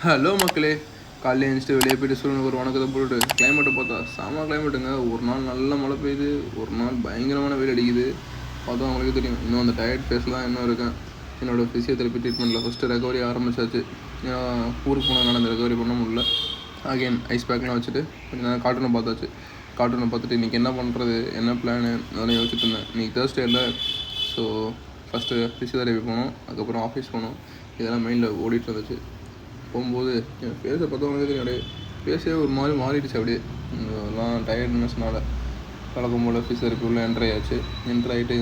Hello மக்களே, காலையில் எழுந்துட்டு வெளியே போய்ட்டு சூரியனுக்கு ஒரு வணக்கத்தை போட்டுட்டு கிளைமேட்டை பார்த்தா செம கிளைமேட்டுங்க. ஒரு நாள் நல்ல மழை பெய்யுது, ஒரு நாள் பயங்கரமான வெயில் அடிக்குது. பார்த்தா அவங்களுக்கு தெரியும். இன்னும் அந்த டயர்ட் ஃபேஸில் தான் இன்னும் இருக்கேன். என்னோடய ஃபிசியோதெரப்பி ட்ரீட்மெண்ட்டில் ஃபஸ்ட்டு ரெக்கவரி ஆரம்பிச்சாச்சு. ஊருக்கு போனதுனால அந்த ரெக்கவரி பண்ண முடியல. அகெயின் ஐஸ் பேக்லாம் வச்சுட்டு கொஞ்சம் நேரம் கார்ட்டூனை பார்த்தாச்சு. கார்ட்டூனை பார்த்துட்டு இன்றைக்கி என்ன பண்ணுறது, என்ன பிளானு அதெல்லாம் யோசிச்சுட்டு இருந்தேன். இன்றைக்கி தேர்ஸ்டே இல்லை. ஸோ ஃபஸ்ட்டு ஃபிசியோதெரப்பி போகணும், அதுக்கப்புறம் ஆஃபீஸ் போகணும். இதெல்லாம் மைண்டில் ஓடிட்டு இருந்துச்சு. போகும்போது என் ஃபேஸை பார்த்தவங்களுக்கு தெரியும், அப்படியே ஃபேஸே ஒரு மாதிரி மாறிடுச்சு. அப்படியே இதெல்லாம் டயர்ட்னஸ்னால பழக்கம் போல் ஃபிசியோதெரப்பி உள்ள என்ட்ரு ஆகிடுச்சு. என்ட்ரு ஆகிட்டு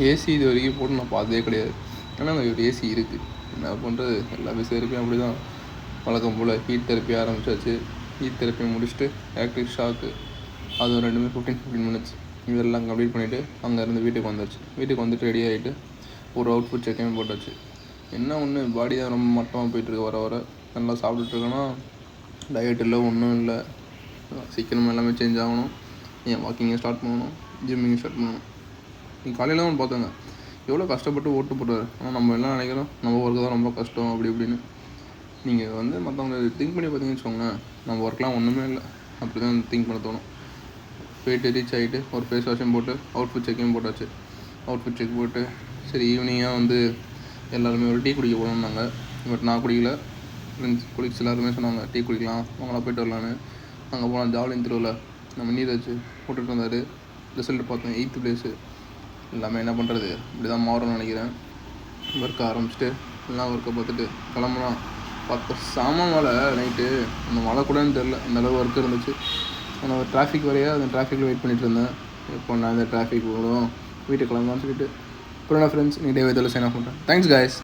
ஏசி இது வரைக்கும் போட்டு நான் பார்த்ததே கிடையாது. ஆனால் அங்கே ஒரு ஏசி இருக்குது. என்ன பண்ணுறது, எல்லா ஃபிசியோதெரப்பியும் அப்படி தான். பழக்கம் போல் ஹீட் தெரப்பி ஆரம்பிச்சாச்சு. ஹீட் தெரப்பி முடிச்சுட்டு எலக்ட்ரிக் ஷாக்கு, அது ஒரு 15 மினிட்ஸ் இதெல்லாம் கம்ப்ளீட் பண்ணிவிட்டு அங்கேருந்து வீட்டுக்கு வந்தாச்சு. வீட்டுக்கு வந்துட்டு ரெடி ஆகிட்டு ஒரு அவுட்ஃபிட் செக்கையும் போட்டாச்சு. என்ன ஒன்று, பாடி தான் ரொம்ப மட்டமாக போயிட்டுருக்கு. வர வர நல்லா சாப்பிட்டுட்ருக்கேன்னா டயட் இல்லை, ஒன்றும் இல்லை. சீக்கிரம் எல்லாமே சேஞ்ச் ஆகணும். வாக்கிங்கை ஸ்டார்ட் பண்ணணும், ஜிம்மிங்கை ஸ்டார்ட் பண்ணணும். நீங்கள் காலையில் ஒன்று பார்த்தாங்க எவ்வளோ கஷ்டப்பட்டு ஓட்டு போட்டார். ஆனால் நம்ம எல்லாம் நினைக்கிறோம் நம்ம ஒர்க்கு தான் ரொம்ப கஷ்டம் அப்படி இப்படின்னு. நீங்கள் மற்றவங்க திங்க் பண்ணி பார்த்தீங்கன்னு வச்சுக்கோங்களேன், நம்ம ஒர்க்லாம் ஒன்றுமே இல்லை. அப்படி தான் திங்க் பண்ண தோணும். போயிட்டு ரீச் ஆகிட்டு ஒரு ஃபேஸ் வாஷும் போட்டு அவுட்ஃபிட் செக்கையும் போட்டாச்சு. அவுட்ஃபிட் செக் போட்டு சரி ஈவினிங்காக எல்லாருமே ஒரு டீ குடிக்க போகணுன்னாங்க. பட் நான் குடிக்கல. ஃப்ரெண்ட்ஸ் குளிக்ஸ் எல்லாருமே சொன்னாங்க டீ குடிக்கலாம், அவங்களாம் போய்ட்டு வரலான்னு. அங்கே போனால் ஜாவ்லின் த்ரோவில் நம்ம நீரஜ் போட்டுட்டு இருந்தார். ரிசல்ட் பார்த்தேன் 8th பிளேஸு. எல்லாமே என்ன பண்ணுறது, இப்படி தான் மாறும்னு நினைக்கிறேன். ஒர்க்கை ஆரம்பிச்சுட்டு எல்லாம் ஒர்க்கை பார்த்துட்டு கிளம்புனா பார்த்த செம மழை நைட்டு. அந்த மழை கூடன்னு தெரில, அந்தளவு ஒர்க் இருந்துச்சு. ஆனால் டிராஃபிக் வரையா அந்த டிராஃபிக்கில் வெயிட் பண்ணிகிட்டு இருந்தேன். இப்போ நான் இந்த டிராஃபிக் போகணும் வீட்டுக்கு கிளம்பலான்னு சொல்லிட்டு. அப்புறம் ஃப்ரெண்ட்ஸ் நீ டே வைத்தாலும் சைன் ஆஃப் பண்ணுறேன். Thanks guys.